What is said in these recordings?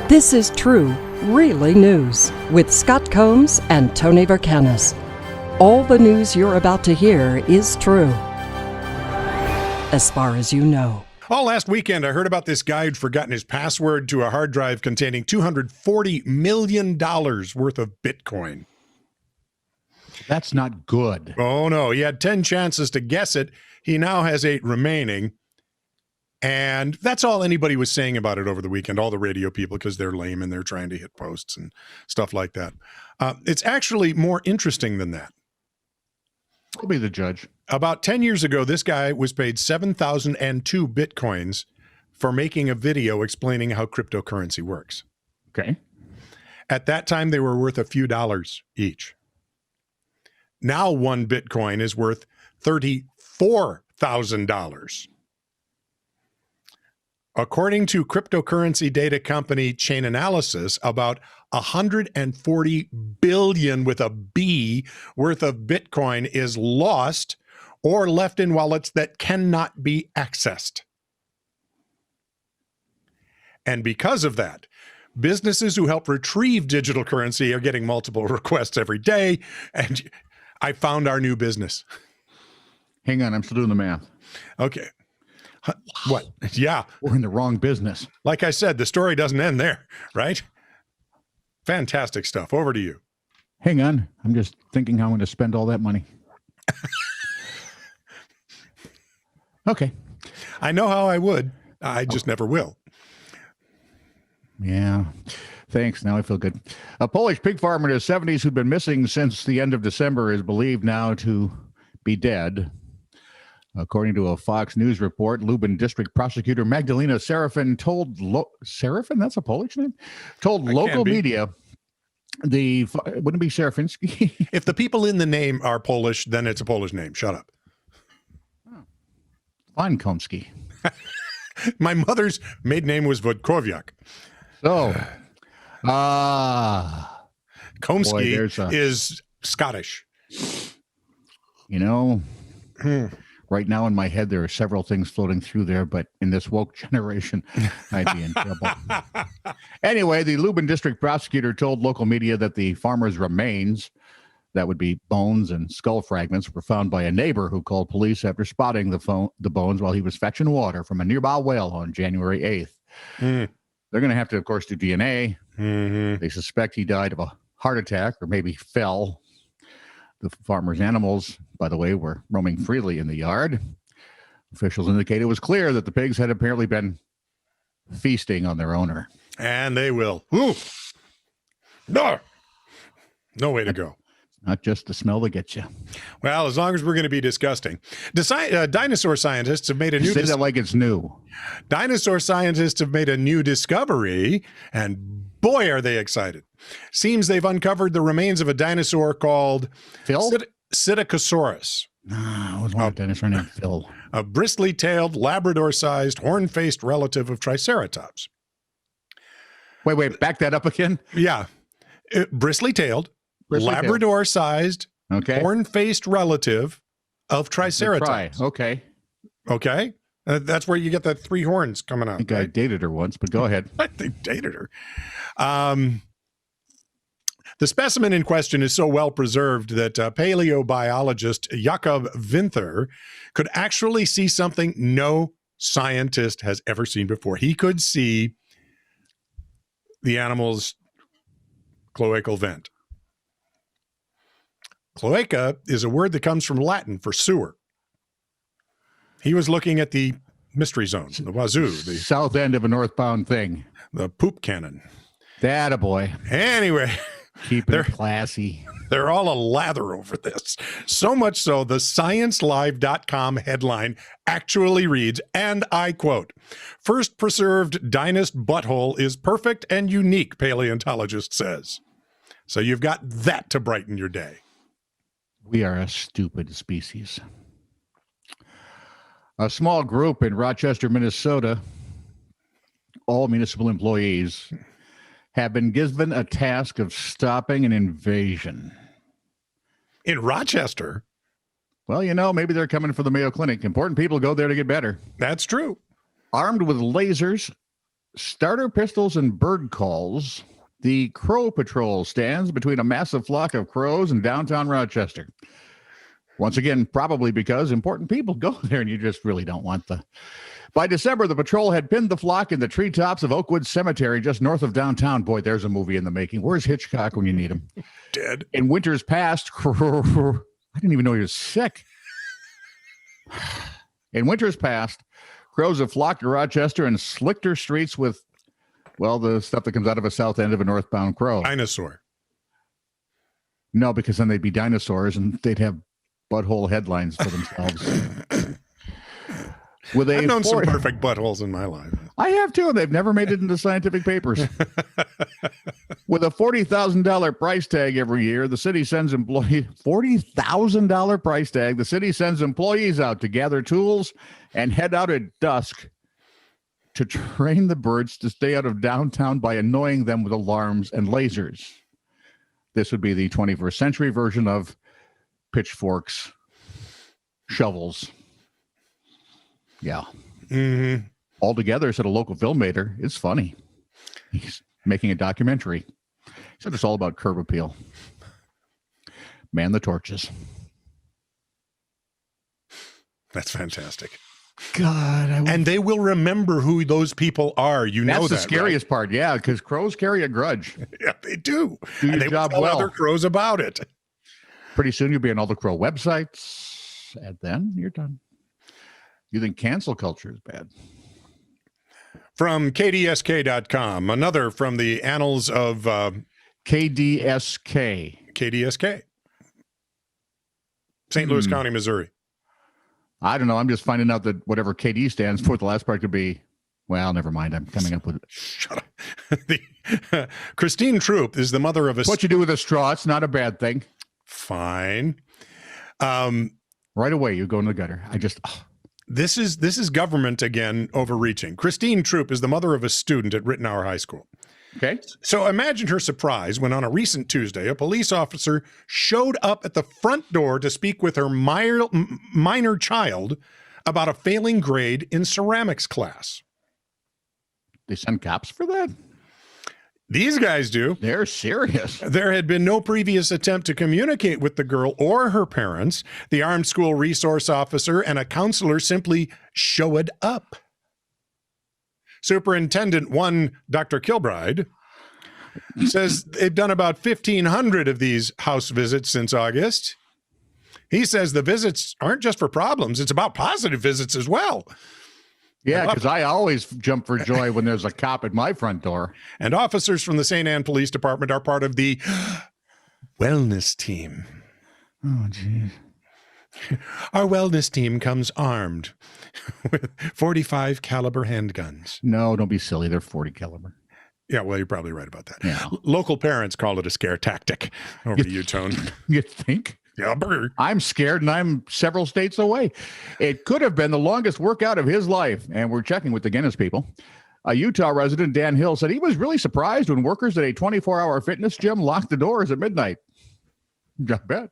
This is true, really news with Scott Combs and Tony Verkinnes. All the news you're about to hear is true, as far as you know. Last weekend, I heard about this guy who'd forgotten his password to a hard drive containing $240 million worth of Bitcoin. That's not good. Oh, no. He had 10 chances to guess it. He now has 8 remaining. And that's all anybody was saying about it over the weekend, all the radio people, because they're lame and they're trying to hit posts and stuff like that. It's actually more interesting than that. I'll be the judge. About 10 years ago, this guy was paid 7,002 Bitcoins for making a video explaining how cryptocurrency works. Okay. At that time, they were worth a few dollars each. Now, one Bitcoin is worth $34,000. According to cryptocurrency data company Chainalysis, about 140 billion with a B worth of Bitcoin is lost or left in wallets that cannot be accessed. And because of that, businesses who help retrieve digital currency are getting multiple requests every day. And I found our new business. Hang on, I'm still doing the math. Okay. What? Yeah. We're in the wrong business. Like I said, the story doesn't end there, right? Fantastic stuff. Over to you. Hang on. I'm just thinking how I'm going to spend all that money. Okay. I know how I would. I just never will. Yeah. Thanks. Now I feel good. A Polish pig farmer in his 70s who'd been missing since the end of December is believed now to be dead. According to a Fox News report, Lublin District Prosecutor Magdalena Serafin told Serafin, that's a Polish name, told local media wouldn't it be Serafinsky? If the people in the name are Polish, then it's a Polish name. Shut up. Vankomski. My mother's maiden name was Wojtkowiak. So, Komski is Scottish. You know, right now in my head, there are several things floating through there, but in this woke generation, I'd be in trouble. Anyway, the Lublin District Prosecutor told local media that the farmer's remains, that would be bones and skull fragments, were found by a neighbor who called police after spotting the bones while he was fetching water from a nearby well on January 8th. They're going to have to, of course, do DNA. They suspect he died of a heart attack or maybe fell. The farmer's animals, by the way, were roaming freely in the yard. Officials indicate it was clear that the pigs had apparently been feasting on their owner. And they will. Ooh. No way to go. Not just the smell that gets you. Well, as long as we're going to be disgusting. Dinosaur scientists have made a new... Say that like it's new. Dinosaur scientists have made a new discovery, and boy, are they excited. Seems they've uncovered the remains of a dinosaur called Phil? Psittacosaurus. I was one dinosaur named Phil. A bristly-tailed, Labrador-sized, horn-faced relative of Triceratops. Wait, back that up again? Yeah. Bristly-tailed, Labrador-sized, horn-faced relative of Triceratops. Okay. Okay? That's where you get the 3 horns coming out. I think I dated her once, but go ahead. I think dated her. The specimen in question is so well preserved that paleobiologist Jakob Winther could actually see something no scientist has ever seen before. He could see the animal's cloacal vent. Cloaca is a word that comes from Latin for sewer. He was looking at the mystery zone, the wazoo, the south end of a northbound thing, the poop cannon. That a boy. Anyway, keep it classy. They're all a lather over this. So much so, the ScienceLive.com headline actually reads, and I quote, "First preserved Dinosaur Butthole is perfect and unique," paleontologist says. So you've got that to brighten your day. We are a stupid species. A small group in Rochester, Minnesota, all municipal employees, have been given a task of stopping an invasion. In Rochester? Well, you know, maybe they're coming for the Mayo Clinic. Important people go there to get better. That's true. Armed with lasers, starter pistols and bird calls, the Crow Patrol stands between a massive flock of crows in downtown Rochester. Once again, probably because important people go there and you just really don't want the... By December, the patrol had pinned the flock in the treetops of Oakwood Cemetery just north of downtown. Boy, there's a movie in the making. Where's Hitchcock when you need him? Dead. In winters past, I didn't even know he was sick. In winters past, crows have flocked to Rochester and slicked her streets with, well, the stuff that comes out of a south end of a northbound crow. Dinosaur. No, because then they'd be dinosaurs and they'd have butthole headlines for themselves. I've known some perfect buttholes in my life. I have too. They've never made it into scientific papers. With a $40,000 price tag every year, the city sends $40,000 price tag. The city sends employees out to gather tools and head out at dusk to train the birds to stay out of downtown by annoying them with alarms and lasers. This would be the 21st century version of pitchforks, shovels. Yeah. Mm-hmm. All together, said a local filmmaker, it's funny. He's making a documentary. He said it's all about curb appeal. Man the torches. That's fantastic. God. And they will remember who those people are. You know that, that's the scariest part, yeah, because crows carry a grudge. Yeah, they do. Do and your they job will tell well. other crows about it. Pretty soon you'll be on all the crow websites, and then you're done. You think cancel culture is bad? From KDSK.com, another from the annals of KDSK. KDSK. St. Louis County, Missouri. I don't know. I'm just finding out that whatever KD stands for, the last part could be, well, never mind. I'm coming up with it. Shut up. Christine Troop is the mother of a... What you do with a straw, it's not a bad thing. Fine. Right away, you go in the gutter. This is government again overreaching. Christine Troop is the mother of a student at Rittenhour High School. Okay. So imagine her surprise when on a recent Tuesday, a police officer showed up at the front door to speak with her minor child about a failing grade in ceramics class. They send cops for that? These guys do. They're serious. There had been no previous attempt to communicate with the girl or her parents. The armed school resource officer and a counselor simply showed up. Superintendent 1, Dr. Kilbride, says they've done about 1,500 of these house visits since August. He says the visits aren't just for problems. It's about positive visits as well. Yeah, because I always jump for joy when there's a cop at my front door. And officers from the St. Anne Police Department are part of the wellness team. Oh, geez. Our wellness team comes armed with 45 caliber handguns. No, don't be silly. They're 40 caliber. Yeah, well, you're probably right about that. Yeah. Local parents call it a scare tactic. Over to you, Tone. You think? Yeah, brr. I'm scared and I'm several states away. It could have been the longest workout of his life. And we're checking with the Guinness people. A Utah resident, Dan Hill, said he was really surprised when workers at a 24-hour fitness gym locked the doors at midnight. I bet.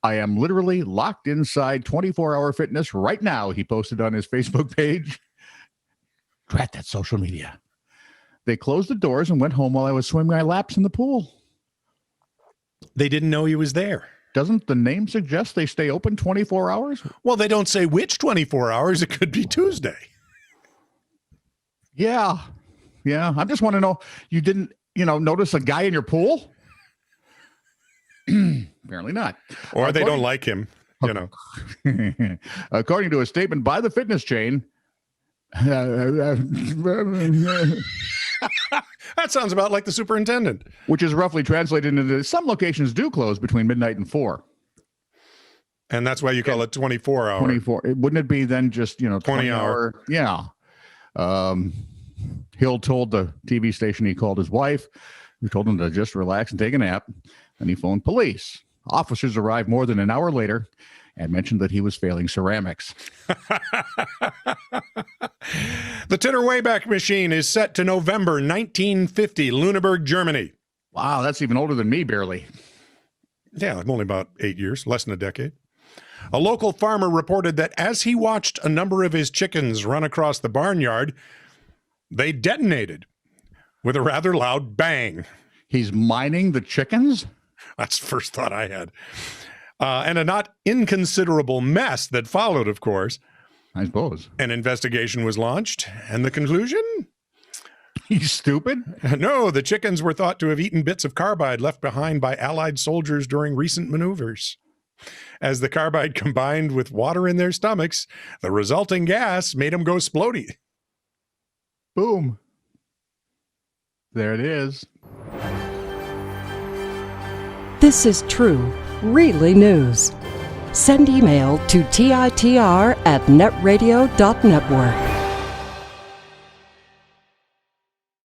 I am literally locked inside 24-hour fitness right now, he posted on his Facebook page. Drat that social media. They closed the doors and went home while I was swimming my laps in the pool. They didn't know he was there. Doesn't the name suggest they stay open 24 hours? Well, they don't say which 24 hours. It could be Tuesday. Yeah. Yeah. I just want to know, you didn't, notice a guy in your pool? Apparently not. Or they don't like him, According to a statement by the fitness chain, that sounds about like the superintendent. Which is roughly translated into some locations do close between midnight and 4. And that's why you call it 24 hour. 24. Wouldn't it be then just, 20 hour? Yeah. Hill told the TV station he called his wife, who told him to just relax and take a nap. And he phoned police. Officers arrived more than an hour later and mentioned that he was failing ceramics. The Titter Wayback Machine is set to November 1950, Lüneburg, Germany. Wow, that's even older than me, barely. Yeah, I'm only about 8 years, less than a decade. A local farmer reported that as he watched a number of his chickens run across the barnyard, They detonated with a rather loud bang. He's mining the chickens? That's the first thought I had. And a not inconsiderable mess that followed, of course. I suppose. An investigation was launched, and the conclusion? He's stupid? No, the chickens were thought to have eaten bits of carbide left behind by Allied soldiers during recent maneuvers. As the carbide combined with water in their stomachs, the resulting gas made them go splody. Boom. There it is. This is true, really news. Send email to TITR@netradio.network.